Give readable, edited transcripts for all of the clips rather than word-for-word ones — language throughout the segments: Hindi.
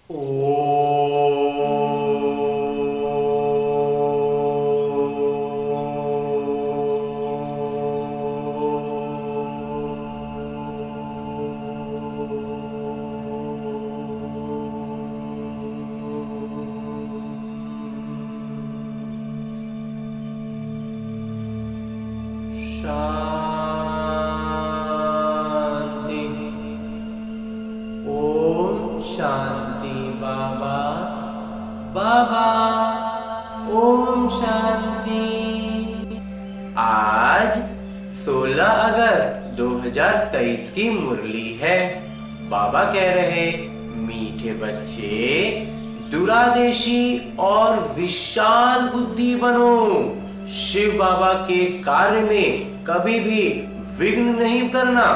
शांति। ओम शांति। बाबा बाबा ओम शांति। आज 16 अगस्त 2023 की मुरली है। बाबा कह रहे, मीठे बच्चे दूरादेशी और विशाल बुद्धि बनो। शिव बाबा के कार्य में कभी भी विघ्न नहीं करना।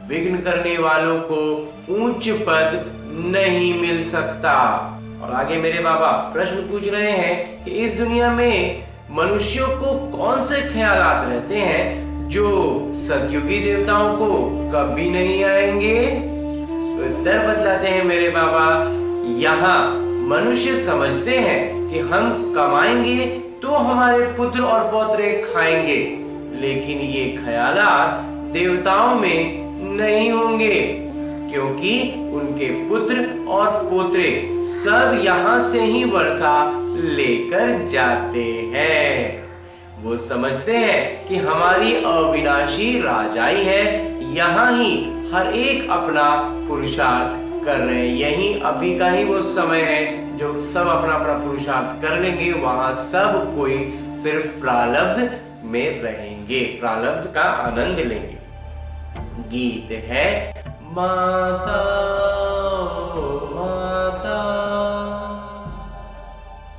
विघ्न करने वालों को उच्च पद नहीं मिल सकता। और आगे मेरे बाबा प्रश्न पूछ रहे हैं कि इस दुनिया में मनुष्यों को कौन से ख्यालात रहते हैं जो सतयुगी देवताओं को कभी नहीं आएंगे। उत्तर बतलाते हैं मेरे बाबा, यहाँ मनुष्य समझते हैं कि हम कमाएंगे तो हमारे पुत्र और पौत्रे खाएंगे, लेकिन ये ख्यालात देवताओं में नहीं होंगे, क्योंकि उनके पुत्र और पोत्रे सब यहाँ से ही वर्षा लेकर जाते हैं। वो समझते हैं कि हमारी अविनाशी राजाई है, यहाँ ही हर एक अपना पुरुषार्थ कर रहे हैं। यही अभी का ही वो समय है जो सब अपना अपना पुरुषार्थ कर लेंगे। वहां सब कोई सिर्फ प्रारब्ध में रहेंगे, प्रारब्ध का आनंद लेंगे। गीत है माता माता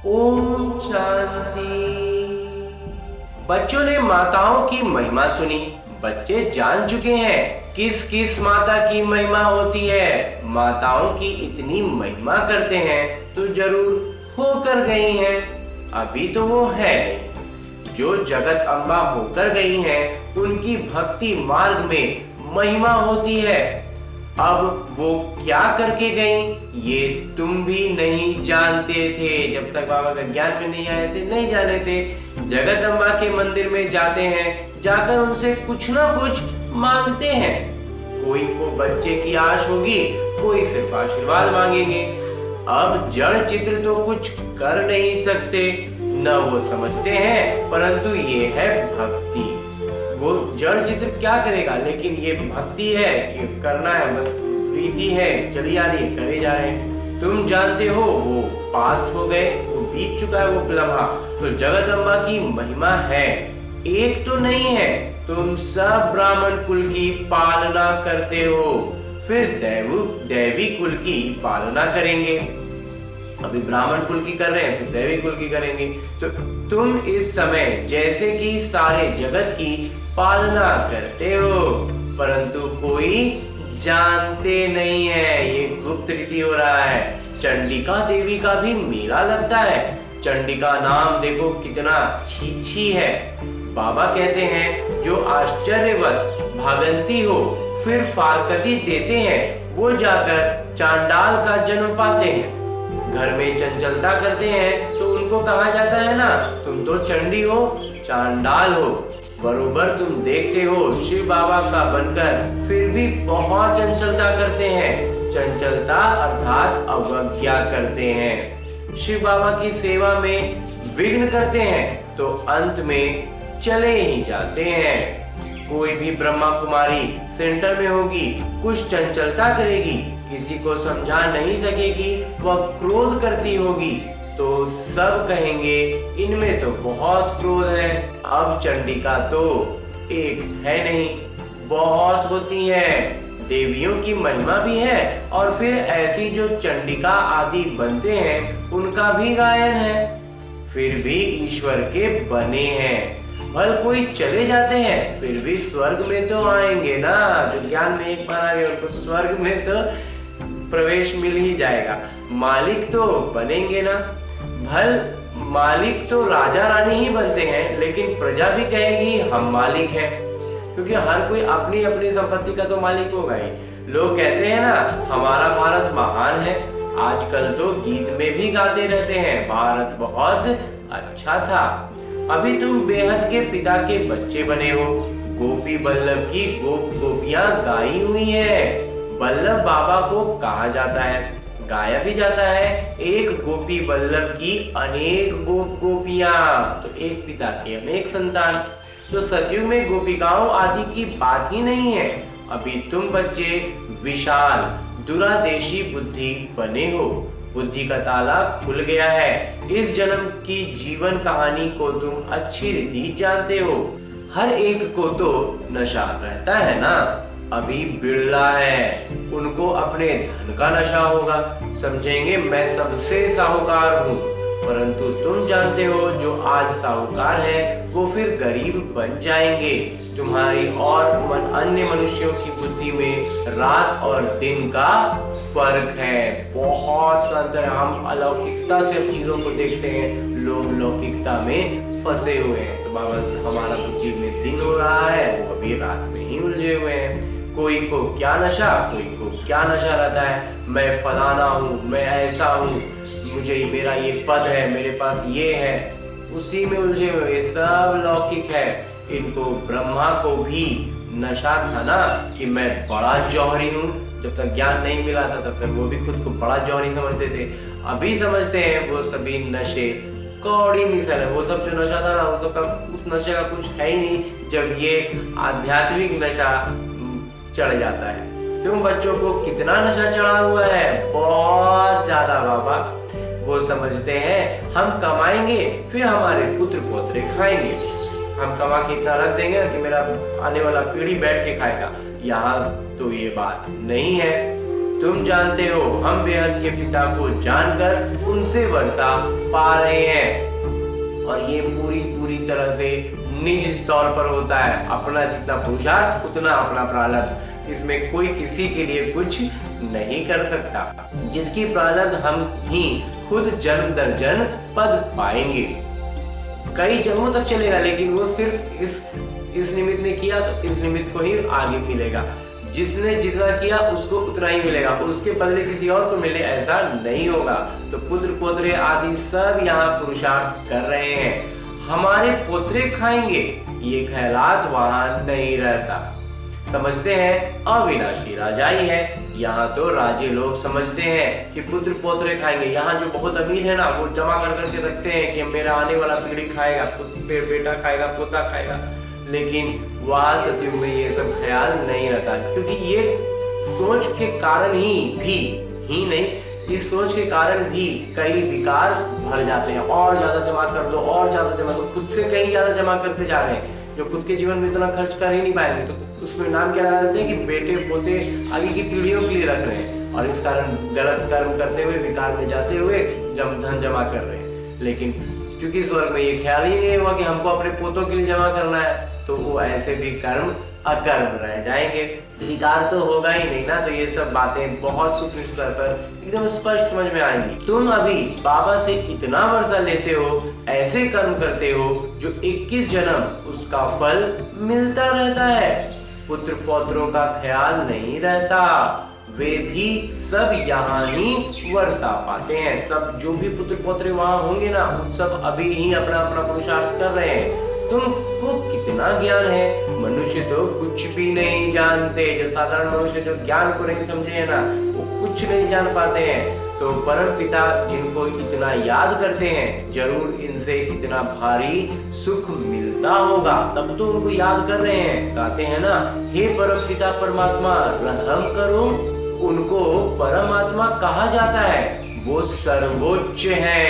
ओम शांति। बच्चों ने माताओं की महिमा सुनी। बच्चे जान चुके हैं किस किस माता की महिमा होती है। माताओं की इतनी महिमा करते हैं तो जरूर होकर गई हैं। अभी तो वो है नहीं। जो जगत अम्बा होकर गई हैं, उनकी भक्ति मार्ग में महिमा होती है। अब वो क्या करके गई ये तुम भी नहीं जानते थे। जब तक बाबा का ज्ञान में नहीं आए थे, नहीं जाने थे। जगत अम्बा के मंदिर में जाते हैं, जाकर उनसे कुछ ना कुछ मांगते हैं। कोई को बच्चे की आश होगी, कोई सिर्फ आशीर्वाद मांगेंगे। अब जड़ चित्र तो कुछ कर नहीं सकते, न वो समझते हैं, परंतु ये है भक्ति। वो जड़ चित्र क्या करेगा, लेकिन ये भक्ति है, ये करना है, बस प्रीति है, चली जा रही है, करे जा रहे हैं। तुम जानते हो वो पास्ट हो गए, वो बीत चुका है वो लम्हा। तो जगत अम्बा की महिमा है, एक तो नहीं है। तुम सब ब्राह्मण कुल की पालना करते हो, फिर दैवी कुल की पालना करेंगे। अभी ब्राह्मण कुल की कर रहे हैं, फिर दैवी कुल की करेंगे। तो तुम इस समय जैसे कि सारे जगत की पालना करते हो, परंतु कोई जानते नहीं है। ये गुप्त रीति हो रहा है। चंडिका देवी का भी मेला लगता है। चंडिका नाम देखो कितना छी है। बाबा कहते हैं जो आश्चर्यवत भागंती हो फिर फारकती देते हैं, वो जाकर चांडाल का जन्म पाते हैं। घर में चंचलता करते हैं तो उनको कहा जाता है ना, तुम तो चंडी हो, चांडाल हो। बरोबर तुम देखते हो शिव बाबा का बनकर फिर भी बहुत चंचलता करते हैं। चंचलता अर्थात अवज्ञा करते हैं। शिव बाबा की सेवा में विघ्न करते हैं तो अंत में चले ही जाते हैं। कोई भी ब्रह्मा कुमारी सेंटर में होगी, कुछ चंचलता करेगी, किसी को समझा नहीं सकेगी, वह क्रोध करती होगी, तो सब कहेंगे इनमें तो बहुत क्रोध है। अब चंडिका तो एक है नहीं, बहुत होती हैं। देवियों की महिमा भी है और फिर ऐसी जो चंडिका आदि बनते हैं उनका भी गायन है। फिर भी ईश्वर के बने हैं। भल कोई चले जाते हैं फिर भी स्वर्ग में तो आएंगे ना। जो ज्ञान में एक बार आ गए उनको स्वर्ग में तो प्रवेश मिल ही जाएगा। मालिक तो बनेंगे ना। भल मालिक तो राजा रानी ही बनते हैं, लेकिन प्रजा भी कहेगी हम मालिक हैं, क्योंकि हर कोई अपनी अपनी संपत्ति का तो मालिक होगा ही। लोग कहते हैं ना हमारा भारत महान है, आजकल तो गीत में भी गाते रहते हैं, भारत बहुत अच्छा था। अभी तुम बेहद के पिता के बच्चे बने हो। गोपी बल्लभ की गोप गोपियां गाई हुई है। बल्लभ बाबा को कहा जाता है, गाया भी जाता है, एक गोपी बल्लभ की अनेक गोप गोपियां। तो एक पिता के अनेक संतान। तो सतयुग में गोपिकाओं आदि की बात ही नहीं है। अभी तुम बच्चे विशाल दूरादेशी बुद्धि बने हो। बुद्धि का ताला खुल गया है। इस जन्म की जीवन कहानी को तुम अच्छी रीति जानते हो। हर एक को तो नशा रहता है ना। अभी बिरला है, उनको अपने धन का नशा होगा। समझेंगे मैं सबसे साहूकार हूँ। परंतु तुम जानते हो जो आज साहूकार है वो फिर गरीब बन जाएंगे। तुम्हारी और अन्य मनुष्यों की बुद्धि में रात और दिन का फर्क है, बहुत अंतर। हम अलौकिकता से चीजों को देखते हैं, लोग लौकिकता में फंसे हुए हैं। तो बाबा हमारा बुद्धि में दिन हो रहा है, वो अभी रात में ही उलझे हुए हैं। कोई को क्या नशा, कोई को क्या नशा रहता है, मैं फलाना हूँ, मैं ऐसा हूँ, मुझे मेरा ये पद है, मेरे पास ये है, उसी में उलझे हुए। ये सब लौकिक है। इनको ब्रह्मा को भी नशा था ना कि मैं बड़ा जौहरी हूँ। जब तक ज्ञान नहीं मिला था तब तक वो भी खुद को बड़ा जौहरी समझते थे। अभी समझते हैं वो सभी नशे कौड़ी मिसल है। वो सब जो नशा था ना, वो सब उस नशे का कुछ है ही नहीं जब ये आध्यात्मिक नशा चढ़ जाता है। तुम बच्चों को कितना नशा चढ़ा हुआ है, बहुत ज्यादा बाबा। वो समझते हैं हम कमाएंगे फिर हमारे पुत्र पोत्रे खाएंगे। हम कमा के इतना रख देंगे कि मेरा आने वाला पीढ़ी बैठ के खाएगा। यहाँ तो ये बात नहीं है। तुम जानते हो हम बेहद के पिता को जानकर उनसे वर्षा पा रहे हैं। और ये पूरी तरह से निज तौर पर होता है। अपना जितना पुरुषार्थ उतना अपना प्रारब्ध। इसमें कोई किसी के लिए कुछ नहीं कर सकता। जिसकी प्रारब्ध हम ही खुद जन्म दर जन्म पद पाएंगे। कई जन्मों तक चलेगा, लेकिन वो सिर्फ इस निमित्त ने किया तो इस निमित्त को ही आगे मिलेगा। जिसने जितना किया उसको उतना ही मिलेगा, उसके बदले किसी और को मिले ऐसा नहीं होगा। तो पुत्र पोत्रे आदि सब यहाँ पुरुषार्थ कर रहे हैं। हमारे पोत्रे खाएंगे ये ख्यालात वहां नहीं रहता। समझते हैं अविनाशी राजा ही है। यहाँ तो राजे लोग समझते हैं कि पुत्र पोत्रे खाएंगे। यहाँ जो बहुत अमीर है ना, वो जमा कर करके रखते हैं कि मेरा आने वाला पीढ़ी खाएगा, बेटा खाएगा, पोता खाएगा। लेकिन वहां सतयुग में ये सब ख्याल नहीं रहता, क्योंकि ये सोच के कारण ही नहीं, इस सोच के कारण भी कई विकार भर जाते हैं। और ज्यादा जमा कर दो, और ज्यादा जमा दो, खुद से कहीं ज्यादा जमा करते जा रहे हैं जो खुद के जीवन में इतना खर्च कर ही नहीं पाएंगे। तो उसमें नाम क्या लगा देते हैं कि बेटे पोते आगे की पीढ़ियों के लिए रख रहे हैं, और इस कारण गलत कर्म करते हुए विकार में जाते हुए धन जमा कर रहे हैं। लेकिन क्योंकि स्वर्ग में ये ख्याल ही नहीं हुआ कि हमको अपने पोतों के लिए जमा करना है, तो वो ऐसे भी कर्म अकर्म रह जाएंगे। विकार तो होगा ही नहीं ना। तो ये सब बातें बहुत सूक्ष्म स्तर पर एकदम स्पष्ट समझ में आएंगी। तुम अभी बाबा से इतना वर्षा लेते हो, ऐसे कर्म करते हो जो 21 जन्म उसका फल मिलता रहता है। पुत्र पौत्रों का ख्याल नहीं रहता। वे भी सब यहाँ ही वर्षा पाते हैं। सब जो भी पुत्र पौत्रे वहां होंगे ना, उन सब अभी ही अपना अपना पुरुषार्थ कर रहे हैं। तुमको कितना ज्ञान है, मनुष्य तो कुछ भी नहीं जानते। जो साधारण मनुष्य जो ज्ञान को नहीं समझे है ना, वो कुछ नहीं जान पाते हैं। तो परम पिता जिनको इतना याद करते हैं, जरूर इनसे इतना भारी सुख मिलता होगा, तब तो उनको याद कर रहे हैं। कहते हैं ना, हे परम पिता परमात्मा रहम करो। उनको परमात्मा कहा जाता है। वो सर्वोच्च है,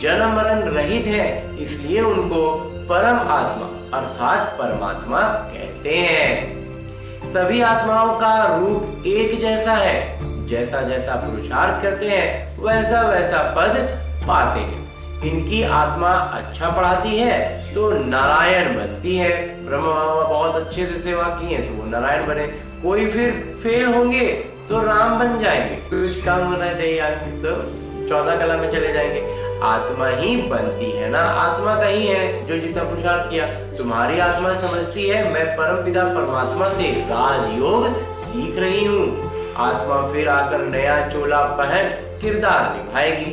जन्म मरण रहित है, इसलिए उनको परम आत्मा अर्थात परमात्मा कहते हैं। सभी आत्माओं का रूप एक जैसा है। जैसा जैसा पुरुषार्थ करते हैं वैसा वैसा पद पाते हैं। इनकी आत्मा अच्छा पढ़ाती है तो नारायण बनती है। ब्रह्मा बाबा बहुत अच्छे से सेवा की है तो वो नारायण बने। कोई फिर फेल होंगे तो राम बन जाएंगे। कुछ काम होना चाहिए तो 14 कला में चले जाएंगे। आत्मा ही बनती है ना, आत्मा का ही है जो जितना पुरुषार्थ किया। तुम्हारी आत्मा समझती है मैं परम पिता परमात्मा से राजयोग सीख रही हूँ। आत्मा फिर आकर नया चोला पहन किरदार निभाएगी,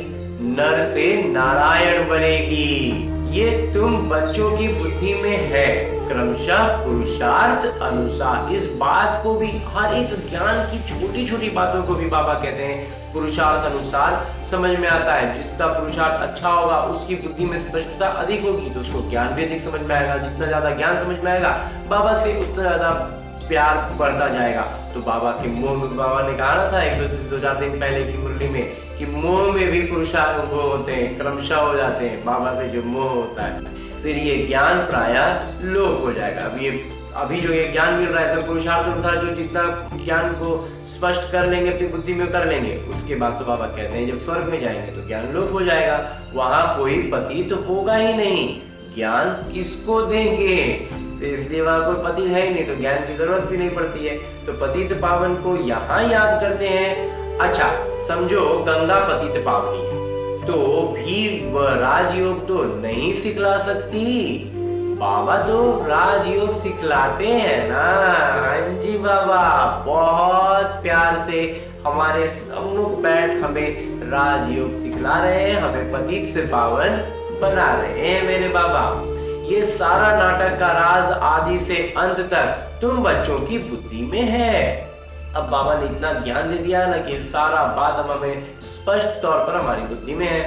नर से नारायण बनेगी। ये तुम बच्चों की बुद्धि में है, क्रमशः पुरुषार्थ अनुसार। इस बात को भी, हर एक ज्ञान की छोटी छोटी बातों को भी बाबा कहते हैं पुरुषार्थ अनुसार समझ में आता है। जिसका पुरुषार्थ अच्छा होगा उसकी बुद्धि में स्पष्टता अधिक होगी तो उसको ज्ञान भी अधिक समझ में आएगा। जितना ज्यादा ज्ञान समझ में आएगा बाबा से उतना ज्यादा प्यार बढ़ता जाएगा। तो बाबा के मोह में, बाबा ने कहा ना था एक दो चार दिन पहले की मुरली में कि मोह में भी पुरुषार्थ वो होते हैं, क्रमशः हो जाते हैं। बाबा से जो मोह होता है फिर ये ज्ञान प्रायः लोप हो जाएगा। अभी जो ये ज्ञान मिल रहा है तो पुरुषार्थ अनुसार जो जितना ज्ञान को स्पष्ट कर लेंगे, अपनी बुद्धि में कर लेंगे, उसके बाद तो बाबा कहते हैं जब स्वर्ग में जाएंगे तो ज्ञान लोप हो जाएगा, वहां कोई पति तो होगा ही नहीं। ज्ञान किसको देंगे? तो इसलिए वहां कोई पति है ही नहीं तो ज्ञान की जरूरत भी नहीं पड़ती है। तो पतित पावन को यहाँ याद करते हैं। अच्छा समझो गंगा पतित पावनी है तो भी वह राजयोग तो नहीं सिखला सकती। बाबा तो राजयोग सिखलाते हैं ना। हाँ जी बाबा बहुत प्यार से हमारे सम्मुख बैठ हमें राजयोग सिखला रहे हैं, हमें पतित से पावन बना रहे हैं मेरे बाबा। ये सारा नाटक का राज आदि से अंत तक तुम बच्चों की बुद्धि में है। अब बाबा ने इतना ज्ञान दे दिया ना कि सारा बात अब हमें स्पष्ट तौर पर हमारी बुद्धि में है।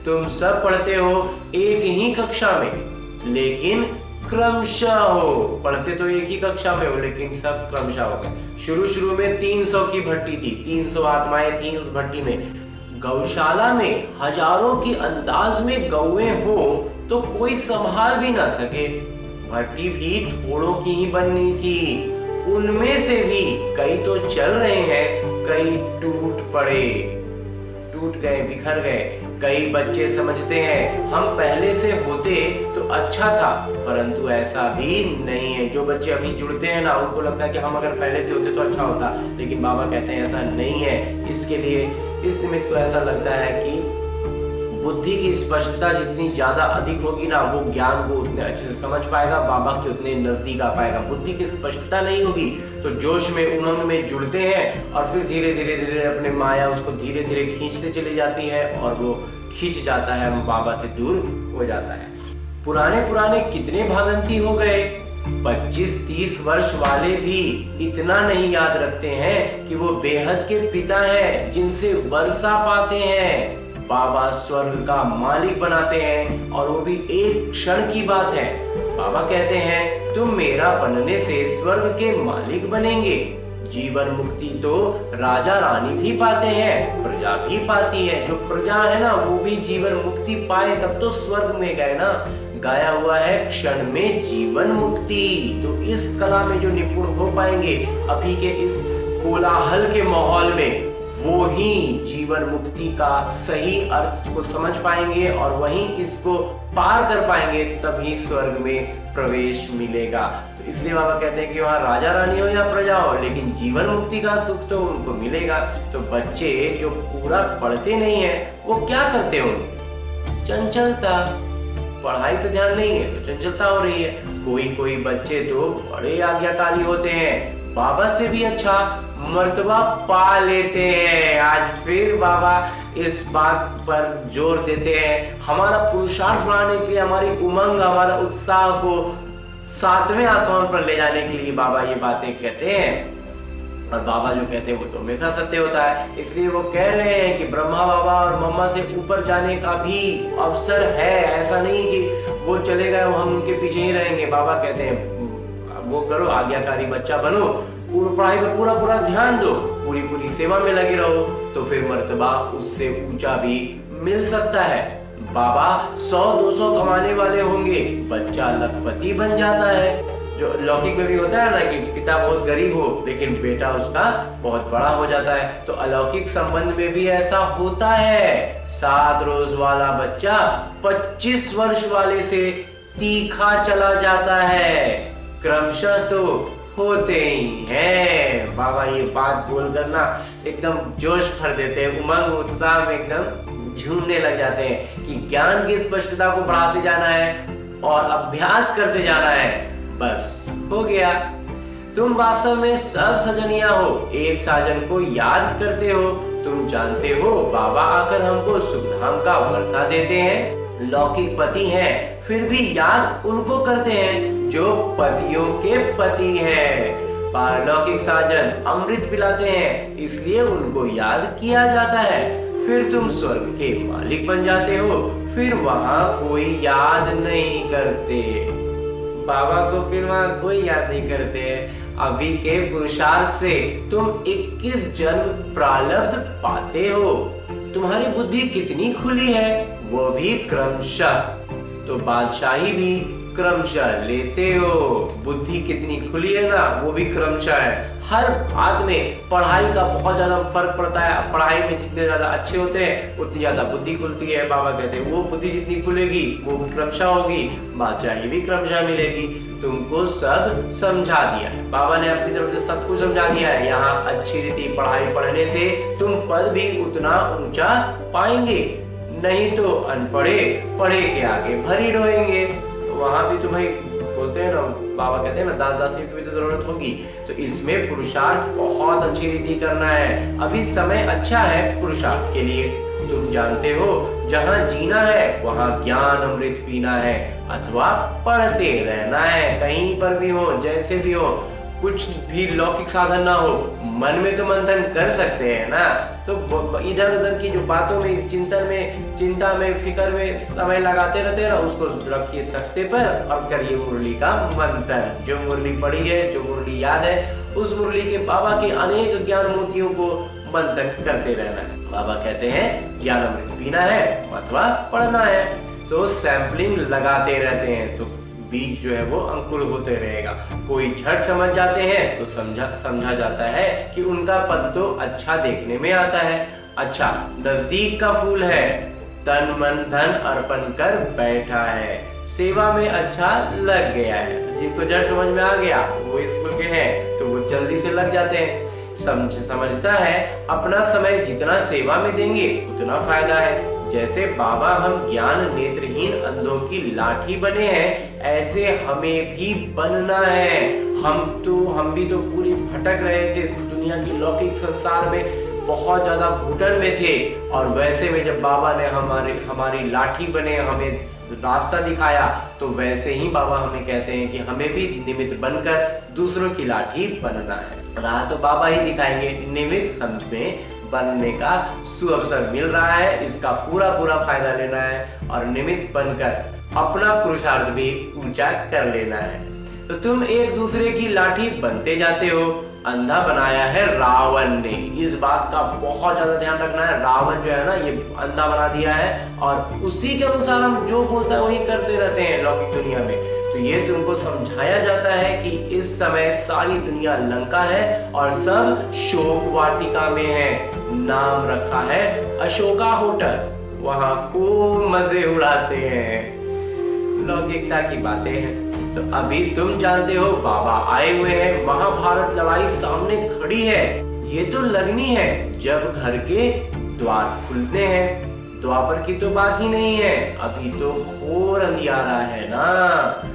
तुम सब पढ़ते हो एक ही कक्षा में लेकिन क्रमशः हो। पढ़ते तो एक ही कक्षा में हो लेकिन सब क्रमशः हो गए। शुरू में 300 की भट्टी थी, 300 आत्माएं थी उस भट्टी में। गौशाला में हजारों की अंदाज में गौएं हो तो कोई संभाल भी ना सके। भट्टी भी थोड़ों की ही बननी थी। उनमें से भी कई तो चल रहे हैं, कई टूट गए, बिखर गए। कई बच्चे समझते हैं हम पहले से होते तो अच्छा था, परंतु ऐसा भी नहीं है। जो बच्चे अभी जुड़ते हैं ना उनको लगता है कि हम अगर पहले से होते तो अच्छा होता, लेकिन बाबा कहते हैं ऐसा नहीं है। इसके लिए इस निमित्त को ऐसा लगता है कि बुद्धि की स्पष्टता जितनी ज्यादा अधिक होगी ना वो ज्ञान को उतने अच्छे से समझ पाएगा, बाबा के उतने नजदीक आ पाएगा। बुद्धि की स्पष्टता नहीं होगी तो जोश में उमंग में जुड़ते हैं और फिर धीरे धीरे अपने माया उसको धीरे धीरे खींचते चली जाती है और वो खींच जाता है, बाबा से दूर हो जाता है। पुराने कितने भागंती हो गए। 25-30 वर्ष वाले भी इतना नहीं याद रखते हैं कि वो बेहद के पिता हैं जिनसे वर्षा पाते हैं। बाबा स्वर्ग का मालिक बनाते हैं और वो भी एक क्षण की बात है। बाबा कहते हैं तुम मेरा बनने से स्वर्ग के मालिक बनेंगे। जीवन मुक्ति तो राजा रानी भी पाते हैं, प्रजा भी पाती है। जो प्रजा है ना वो भी जीवन मुक्ति पाए तब तो स्वर्ग में गए ना। गाया हुआ है क्षण में जीवन मुक्ति। तो इस कला में जो निपुण हो पाएंगे अभी के इस कोलाहल के माहौल में, वो ही जीवन मुक्ति का सही अर्थ को समझ पाएंगे और वहीं इसको पार कर पाएंगे, तभी स्वर्ग में प्रवेश मिलेगा। तो इसलिए बाबा कहते हैं कि वहाँ राजा रानी हो या प्रजा हो लेकिन जीवन मुक्ति का सुख तो उनको मिलेगा। तो बच्चे जो पूरा पढ़ते नहीं है वो क्या करते होंगे? चंचलता, पढ़ाई पे ध्यान नहीं है तो चंचलता हो रही है। कोई बच्चे तो बड़े आज्ञाकारी होते हैं, बाबा से भी अच्छा मर्तबा पा लेते हैं। आज फिर बाबा इस बात पर जोर देते हैं, हमारा पुरुषार्थ बढ़ाने के लिए, हमारी उमंग, हमारा उत्साह को 7वें आसमान पर ले जाने के लिए बाबा ये बातें कहते हैं। और बाबा जो कहते हैं वो तो हमेशा सत्य होता है। इसलिए वो कह रहे हैं कि ब्रह्मा बाबा और मम्मा से ऊपर जाने का भी अवसर है। ऐसा नहीं कि वो चले गए हम उनके पीछे ही रहेंगे। बाबा कहते हैं वो करो, आज्ञाकारी बच्चा बनो, पढ़ाई पे पूरा ध्यान दो, पूरी सेवा में लगे रहो, तो फिर मर्तबा उससे ऊंचा भी मिल सकता है। बाबा 100-200 कमाने वाले होंगे, बच्चा लखपति बन जाता है। जो लौकिक में भी होता है ना कि पिता बहुत गरीब हो लेकिन बेटा उसका बहुत बड़ा हो जाता है, तो अलौकिक संबंध में भी ऐसा होता है। 7 रोज वाला बच्चा 25 वर्ष वाले से तीखा चला जाता है। क्रमशः तो होते ही हैं। बाबा ये बात बोलकर ना एकदम जोश भर देते हैं, उमंग उत्साह में एकदम झूमने लग जाते हैं कि ज्ञान की स्पष्टता को बढ़ाते जाना है और अभ्यास करते जाना है, बस हो गया। तुम वास्तव में सब सजनिया हो, एक साजन को याद करते हो। तुम जानते हो बाबा आकर हमको सुखधाम का वर्षा देते हैं। लौकिक पति हैं, फिर भी याद उनको करते हैं जो पतियों के पति हैं। पारलौकिक साजन अमृत पिलाते हैं, इसलिए उनको याद किया जाता है। फिर तुम स्वर्ग के मालिक बन जाते हो, फिर वहाँ कोई याद नहीं करते। बाबा को फिर वहाँ कोई याद नहीं करते। अभी के पुरुषार्थ से तुम 21 जन्म प्रारब्ध पाते हो। तुम्हारी बुद्धि कितनी खुली है, वो भी क्रमशः। तो बादशाही भी क्रमशः लेते हो। बुद्धि कितनी खुली है ना, वो भी क्रमशः है। हर बात में पढ़ाई का बहुत ज्यादा फर्क पड़ता है। पढ़ाई में जितने ज्यादा अच्छे होते हैं उतनी ज्यादा बुद्धि खुलती है। बाबा कहते हैं वो बुद्धि जितनी खुलेगी वो क्रमशः होगी, बादशाही भी क्रमशः मिलेगी। तुमको सब समझा दिया है, बाबा ने अपनी तरफ से सब कुछ समझा दिया है। यहाँ अच्छी रीति पढ़ाई पढ़ने से तुम पद भी उतना ऊंचा पाएंगे, नहीं तो अनपढ़े पढ़े के आगे भरी रहेंगे। वहां भी तो भाई बोलते हैं ना, बाबा कहते हैं ना, दास दासी की भी तो जरूरत होगी। तो इसमें पुरुषार्थ बहुत अच्छी रीति करना है। अभी समय अच्छा है पुरुषार्थ के लिए। तुम जानते हो जहाँ जीना है वहाँ ज्ञान अमृत पीना है, अथवा पढ़ते रहना है। कहीं पर भी हो, जैसे भी हो, कुछ भी लौकिक साधन ना हो, मन में तो मंथन कर सकते हैं ना। तो इधर उधर की जो बातों में, चिंता में, फिक्र में समय लगाते रहते हैं ना, उसको रखिए तख्ते पर और करिए मुरली का मंथन। जो मुरली पढ़ी है, जो मुरली याद है, उस मुरली के बाबा के अनेक ज्ञान मोतियों को मंथन करते रहना है। बाबा कहते हैं ज्ञान अमृत पीना है अथवा पढ़ना है। तो सैंपलिंग लगाते रहते हैं तो बीज जो है वो अंकुर होते रहेगा। कोई झट समझ जाते हैं तो समझा जाता है कि उनका पद तो अच्छा देखने में आता है। अच्छा, नजदीक का फूल है, तन मन धन अर्पण कर बैठा है, सेवा में अच्छा लग गया है। तो जिनको झट समझ में आ गया वो इस फूल के हैं, तो वो जल्दी से लग जाते हैं। समझता है अपना समय जितना सेवा में देंगे उतना फायदा है। जैसे बाबा हम ज्ञान नेत्रहीन अंधों की लाठी बने हैं, ऐसे हमें भी बनना है। हम भी तो पूरी भटक रहे थे दुनिया की लौकिक संसार में, बहुत ज्यादा घुटन में थे। और वैसे में जब बाबा ने हमारी लाठी बने, हमें रास्ता दिखाया, तो वैसे ही बाबा हमें कहते हैं कि हमें भी निमित्त बनकर दूसरों की लाठी बनना है। राह तो बाबा ही दिखाएंगे, निमित्त हमें बनने का सुअवसर मिल रहा है। इसका पूरा फायदा लेना है और निमित्त बनकर अपना पुरुषार्थ भी ऊंचा कर लेना है। तो तुम एक दूसरे की लाठी बनते जाते हो। अंधा बनाया है रावण ने, इस बात का बहुत ज्यादा ध्यान रखना है। रावण जो है ना, ये अंधा बना दिया है और उसी के अनुसार हम जो बोलता है वही करते रहते हैं लौकिक दुनिया में। तो ये तुमको समझाया जाता है कि इस समय सारी दुनिया लंका है और सब शोक वाटिका में है। नाम रखा है अशोका होटल, वहां खूब मजे उड़ाते हैं। लौकिकता की बातें हैं। तो अभी तुम जानते हो बाबा आए हुए हैं, महाभारत लड़ाई सामने खड़ी है। ये तो लगनी है जब घर के द्वार खुलते हैं। द्वापर की तो बात ही नहीं है, अभी तो घोर अंधियारा है ना।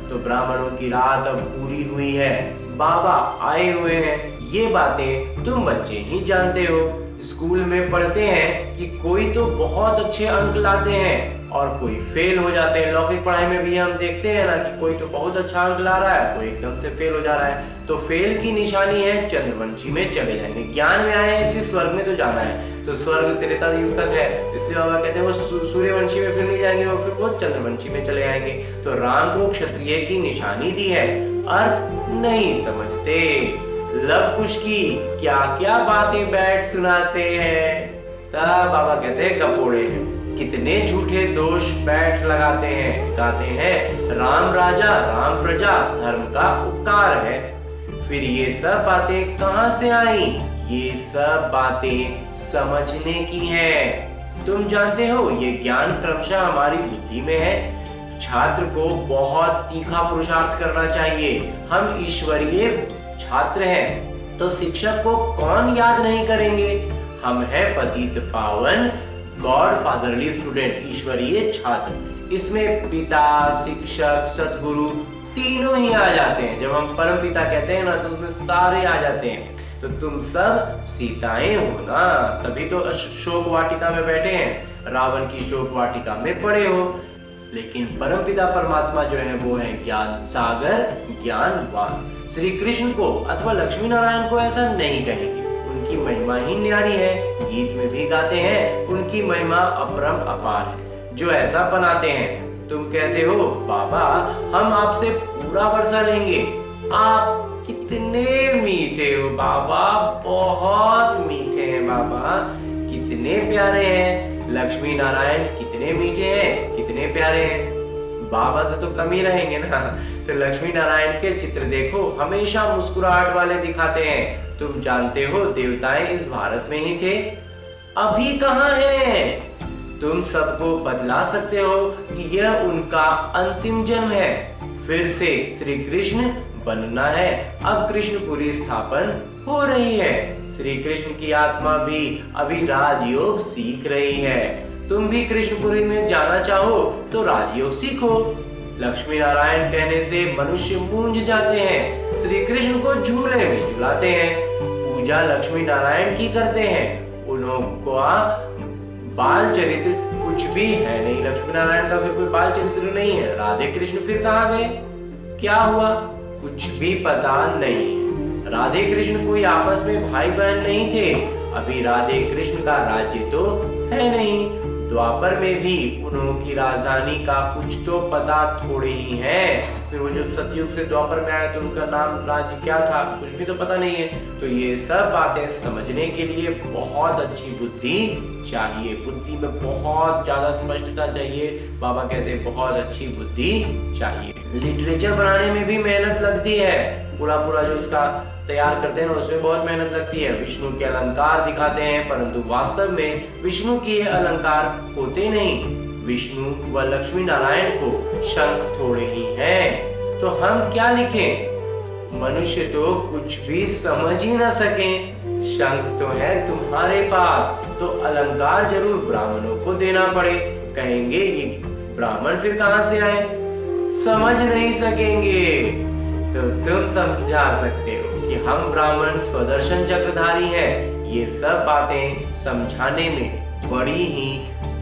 तो ब्राह्मणों की रात अब पूरी हुई है, बाबा आए हुए हैं। ये बातें तुम बच्चे ही जानते हो। स्कूल में पढ़ते हैं कि कोई तो बहुत अच्छे अंक लाते हैं और कोई फेल हो जाते हैं। लौकिक पढ़ाई में भी हम देखते हैं ना कि कोई तो बहुत अच्छा अंक ला रहा है, कोई एकदम से फेल हो जा रहा है। तो फेल की निशानी है चंद्रवंशी में चले जाएंगे। ज्ञान में आए हैं इसी स्वर्ग में तो जाना है, तो स्वर्ग त्रेता युग तक है, इसलिए बाबा कहते हैं वो सूर्यवंशी में फिर नहीं जाएंगे, वो फिर वो चंद्रवंशी में चले आएंगे। तो राम को क्षत्रिय की निशानी दी है, अर्थ नहीं समझते। लव कुश की क्या क्या बातें बैठ सुनाते हैं। बाबा कहते हैं कपोड़े हैं, कितने झूठे दोष बैठ लगाते हैं। गाते हैं राम राजा राम प्रजा धर्म का उपकार है। फिर ये सब बातें कहाँ से आई? ये सब बातें समझने की हैं। तुम जानते हो ये ज्ञान क्रमशः हमारी बुद्धि में है। छात्र को बहुत तीखा पुरुषार्थ करना चाहिए। हम ईश्वरीय छात्र हैं, तो शिक्षक को कौन याद नहीं करेंगे। हम हैं पतित पावन गॉड फादरली स्टूडेंट, ईश्वरीय छात्र। इसमें पिता, शिक्षक, सद्गुरु तीनों ही आ जाते हैं। जब हम परमपिता कहते हैं ना तो उसमें सारे आ जाते हैं। तो तुम सब सीताएं हो ना, तभी तो शोक वाटिका में बैठे हैं, रावण की शोक वाटिका में पड़े हो। लेकिन परमपिता परमात्मा जो है वो है ज्ञान सागर, ज्ञानवान। श्री कृष्ण को अथवा लक्ष्मी नारायण को ऐसा नहीं कहेंगे, उनकी महिमा ही न्यारी है। गीत में भी गाते हैं उनकी महिमा अपरम अपार है। जो ऐसा बनाते हैं, तुम कहते हो बाबा हम आपसे पूरा वर्षा लेंगे, आप कितने मीठे हो बाबा, बहुत मीठे हैं बाबा, कितने प्यारे हैं। लक्ष्मी नारायण कितने मीठे हैं, कितने प्यारे हैं। बाबा से तो कम ही रहेंगे ना। तो लक्ष्मी नारायण के चित्र देखो, हमेशा मुस्कुराहट वाले दिखाते हैं। तुम जानते हो देवताएं इस भारत में ही थे, अभी कहाँ हैं। तुम सबको बदला सकते हो कि यह उनका अंतिम जन्म है, फिर से श्री कृष्ण बनना है। अब कृष्णपुरी स्थापन हो रही है। श्री कृष्ण की आत्मा भी अभी राजयोग सीख रही है। तुम भी कृष्णपुरी में जाना चाहो तो राजयोग सीखो। लक्ष्मी नारायण कहने से मनुष्य मूंझ जाते हैं, श्री कृष्ण को झूले में झुलाते हैं। पूजा लक्ष्मी नारायण की करते हैं, उनका बाल चरित्र कुछ भी है नहीं। लक्ष्मी नारायण का फिर कोई बाल चरित्र नहीं है। राधे कृष्ण फिर कहाँ गए, क्या हुआ, कुछ भी पता नहीं। राधे कृष्ण कोई आपस में भाई बहन नहीं थे। अभी राधे कृष्ण का राज्य तो है नहीं। द्वापर में भी उनकी राजधानी का कुछ तो पता थोड़े ही है। फिर वो जो सतयुग से द्वापर में आया तो उनका नाम राज्य क्या था, कुछ भी तो पता नहीं है। तो ये सब बातें समझने के लिए बहुत अच्छी बुद्धि चाहिए, बुद्धि में बहुत ज्यादा स्पष्टता चाहिए। बाबा कहते हैं बहुत अच्छी बुद्धि चाहिए। लिटरेचर बनाने में भी मेहनत लगती है, पूरा जो उसका तैयार करते हैं ना, उसमें बहुत मेहनत लगती है। विष्णु के अलंकार दिखाते हैं, परंतु वास्तव में विष्णु के अलंकार होते नहीं। विष्णु व लक्ष्मी नारायण को शंख थोड़े ही हैं, तो हम क्या लिखें। मनुष्य तो कुछ भी समझ ही ना सके। शंख तो है तुम्हारे पास, तो अलंकार जरूर ब्राह्मणों को देना पड़े। कहेंगे ये ब्राह्मण फिर कहाँ से आए, समझ नहीं सकेंगे। तो तुम समझा सकते हो कि हम ब्राह्मण स्वदर्शन चक्रधारी हैं। ये सब बातें समझाने में बड़ी ही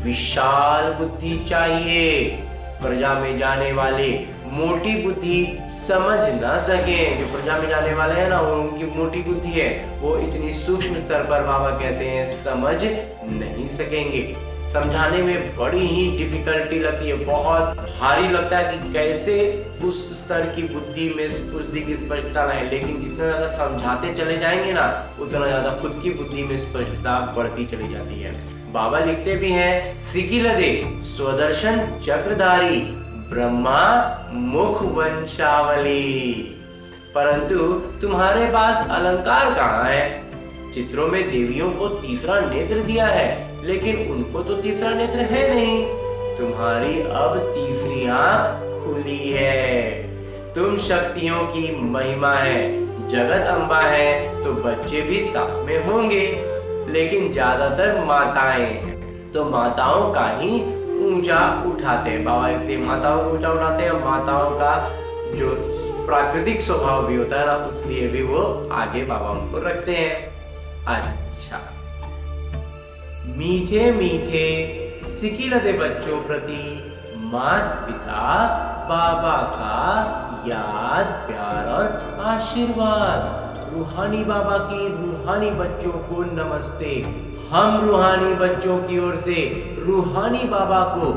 विशाल बुद्धि चाहिए। प्रजा में जाने वाले मोटी बुद्धि समझ ना सके। जो प्रजा में जाने वाले हैं ना, वो उनकी मोटी बुद्धि है, वो इतनी सूक्ष्म स्तर पर बाबा कहते हैं समझ नहीं सकेंगे। समझाने में बड़ी ही डिफिकल्टी लगती है, बहुत भारी लगता है कि कैसे उस स्तर की बुद्धि में बुद्धि की स्पष्टता लाएं। लेकिन जितना ज्यादा समझाते चले जाएंगे ना, उतना ज्यादा खुद की बुद्धि में स्पष्टता बढ़ती चली जाती है। बाबा लिखते भी हैं, सिकिलदे स्वदर्शन चक्रधारी ब्रह्मा मुख वंशावली। परंतु तुम्हारे पास अलंकार कहाँ है। चित्रों में देवियों को तीसरा नेत्र दिया है, लेकिन उनको तो तीसरा नेत्र है नहीं। तुम्हारी अब तीसरी आंख खुली है। तुम शक्तियों की महिमा है, जगत अम्बा है, तो बच्चे भी साथ में होंगे। लेकिन ज्यादातर माताएं हैं, तो माताओं का ही ऊंचा उठाते हैं बाबा, इसलिए माताओं को ऊंचा उठाते हैं। माताओं का जो प्राकृतिक स्वभाव भी होता है ना, इसलिए भी वो आगे बाबा उनको रखते हैं। अच्छा, मीठे मीठे सिकिलदे बच्चों प्रति माता पिता बाबा का याद प्यार और आशीर्वाद। रूहानी बाबा की रूहानी बच्चों को नमस्ते। हम रूहानी बच्चों की ओर से रूहानी बाबा को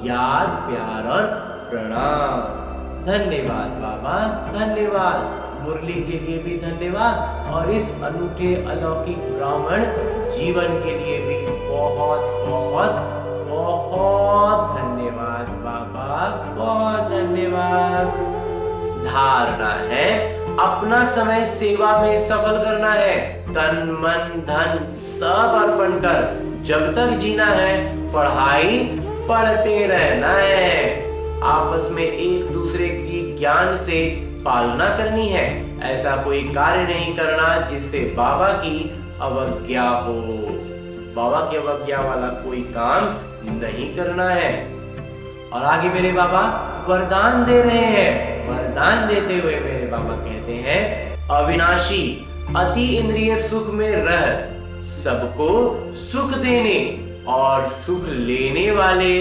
याद प्यार और प्रणाम। धन्यवाद बाबा, धन्यवाद। मुरली के लिए भी धन्यवाद, और इस अनूठे अलौकिक ब्राह्मण जीवन के लिए भी बहुत बहुत बहुत धन्यवाद बाबा, बहुत धन्यवाद। धारणा है अपना समय सेवा में सफल करना है, तन मन धन सब अर्पण कर। जब तक जीना है पढ़ाई पढ़ते रहना है। आपस में एक दूसरे की ज्ञान से पालना करनी है। ऐसा कोई कार्य नहीं करना जिससे बाबा की अवज्ञा हो। बाबा की अवज्ञा वाला कोई काम नहीं करना है। और आगे मेरे बाबा वरदान दे रहे हैं। वरदान देते हुए मेरे बाबा कहते हैं, अविनाशी अति इंद्रिय सुख में रह सबको सुख देने और सुख लेने वाले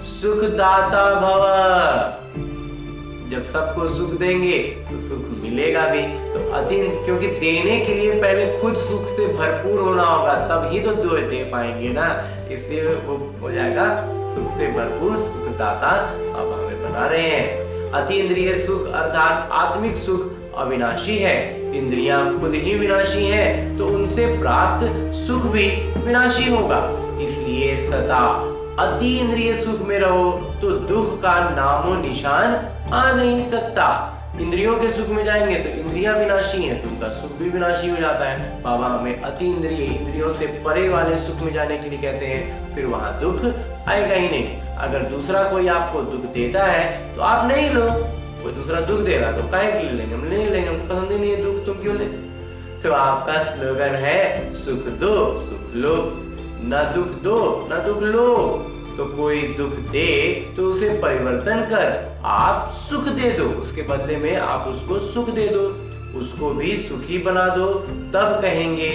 सुखदाता भव। जब सबको सुख देंगे तो सुख मिलेगा भी। तो अति, क्योंकि देने के लिए पहले खुद सुख से भरपूर होना होगा, तब ही तो दे पाएंगे ना। इसलिए वो हो जाएगा सुख से भरपूर सुखदाता अब हमें बना रहे हैं। अति इंद्रिय सुख अर्थात आत्मिक सुख अविनाशी है। इंद्रियां खुद ही विनाशी है, तो उनसे प्राप्त सुख भी विनाशी होगा। इसलिए सदा अति इंद्रिय सुख में रहो तो दुख का नामो निशान आ नहीं सकता। इंद्रियों के सुख में जाएंगे तो इंद्रियां विनाशी हैं, तो उनका सुख भी विनाशी हो जाता है। बाबा हमें अति इंद्रियों से परे वाले सुख में जाने के लिए कहते हैं, फिर वहां दुख आएगा ही नहीं। अगर दूसरा कोई आपको दुख देता है तो आप नहीं लो। कोई दूसरा दुख दे रहा तो काहे के लिए लेंगे, हम नहीं लेंगे, हमको पसंद ही नहीं है दुख, तुम क्यों ले। तो आपका स्लोगन है, सुख दो सुख लो, न दुख दो न दुख लो। तो कोई दुख दे तो उसे परिवर्तन कर आप सुख दे दो, उसके बदले में आप उसको सुख दे दो, उसको भी सुखी बना दो, तब कहेंगे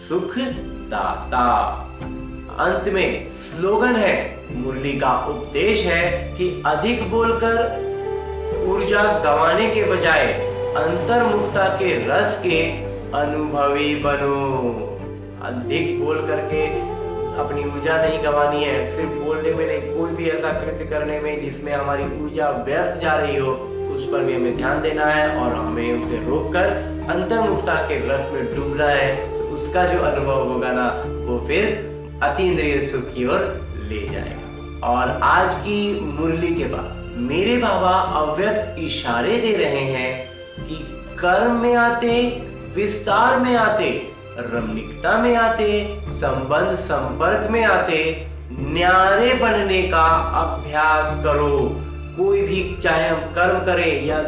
सुख दाता। अंत में स्लोगन है, मुरली का उपदेश है कि अधिक बोलकर ऊर्जा गंवाने के बजाय अंतर्मुखता के रस के अनुभवी बनो। अधिक बोल करके अपनी ऊर्जा नहीं गंवानी है, सिर्फ बोलने में नहीं, कोई भी ऐसा कृत्य करने में जिसमें हमारी ऊर्जा व्यर्थ जा रही हो उस पर भी हमें ध्यान देना है और हमें उसे रोककर अंतर्मुखता के रस में डूबना है। तो उसका जो अनुभव होगा ना, वो फिर अति इंद्रिय सुख की ओर ले जाएगा। और आज की मुरली के बाद मेरे बाबा अव्यक्त इशारे दे रहे हैं कि कर्म में आते, विस्तार में आते, रमणीकता में आते, संबंध संपर्क में आते, न्यारे बनने का अभ्यास करो। कोई भी, चाहे हम कर्म करें या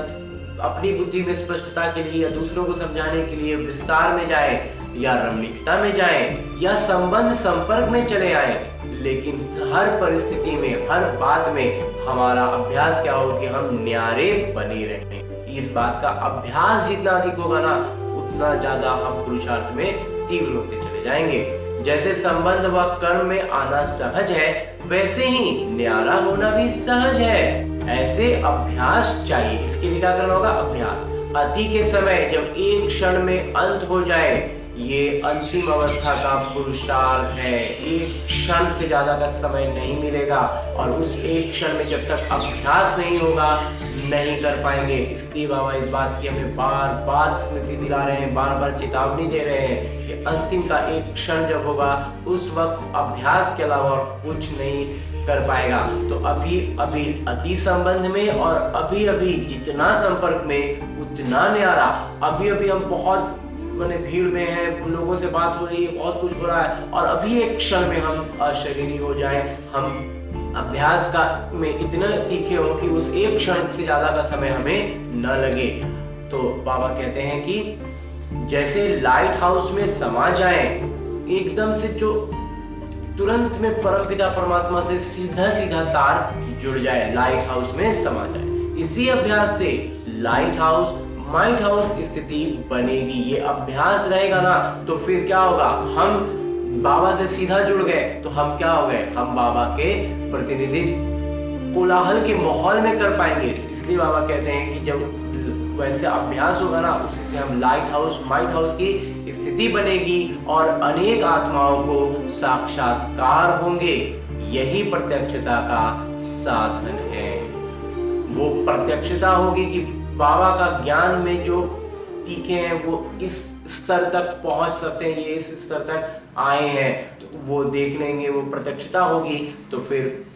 अपनी बुद्धि में स्पष्टता के लिए या दूसरों को समझाने के लिए विस्तार में जाए या रमणीकता में जाए या संबंध संपर्क में चले आए, लेकिन हर परिस्थिति में, हर बात में हमारा अभ्यास क्या हो कि हम न्यारे बने रहें। इस बात का अभ्यास जितना अधिक होगा ना, उतना ज्यादा हम पुरुषार्थ में तीव्र होते चले जाएंगे। जैसे संबंध व कर्म में आना सहज है, वैसे ही न्यारा होना भी सहज है। ऐसे अभ्यास चाहिए। इसके लिए क्या करना होगा? अभ्यास। अति के समय जब एक क्षण में अंत हो जाए, ये अंतिम अवस्था का पुरुषार्थ है। एक क्षण से ज्यादा का समय नहीं मिलेगा और उस एक क्षण में जब तक अभ्यास नहीं होगा नहीं कर पाएंगे। इसलिए बाबा इस बात की हमें बार बार स्मृति दिला रहे हैं, बार बार चेतावनी दे रहे हैं कि अंतिम का एक क्षण जब होगा उस वक्त अभ्यास के अलावा कुछ नहीं कर पाएगा। तो अभी अभी अति संबंध में और अभी अभी जितना संपर्क में उतना न्यारा। अभी अभी हम बहुत भीड़ में हैं, लोगों से बात हो रही है, बहुत कुछ हो रहा है और अभी एक क्षण में हम अशरीरी हो जाए, हम अभ्यास का में इतना तीखे हो कि उस एक क्षण से ज्यादा का समय हमें न लगे। तो बाबा कहते हैं कि जैसे लाइट हाउस में समा जाए, एकदम से जो तुरंत में परमपिता परमात्मा से सीधा सीधा तार जुड़ जाए, लाइट हाउस में समा जाए। इसी अभ्यास से लाइट हाउस माइट हाउस स्थिति बनेगी। ये अभ्यास रहेगा ना, तो फिर क्या होगा? हम बाबा से सीधा जुड़ गए तो हम क्या हो गए? हम बाबा के प्रतिनिधि कोलाहल के माहौल में कर पाएंगे। इसलिए बाबा कहते हैं कि जब वैसे अभ्यास होगा ना, उसी से हम लाइट हाउस माइट हाउस की स्थिति बनेगी और अनेक आत्माओं को साक्षात्कार होंगे। यही प्रत्यक्षता का साधन है। वो प्रत्यक्षता होगी कि बाबा का ज्ञान में जो तीखे हैं वो इस स्तर तक पहुंच सकते हैं, ये इस स्तर तक आए हैं, तो वो देख लेंगे, वो प्रत्यक्षता होगी, तो फिर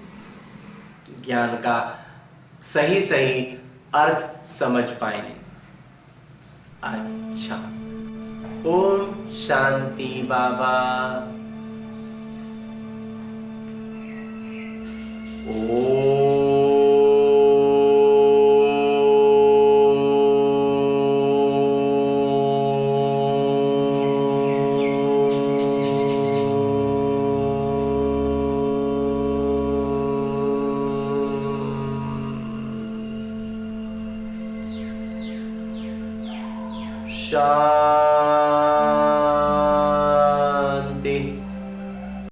ज्ञान का सही सही अर्थ समझ पाएंगे। अच्छा, ओम शांति बाबा। ओम शांति।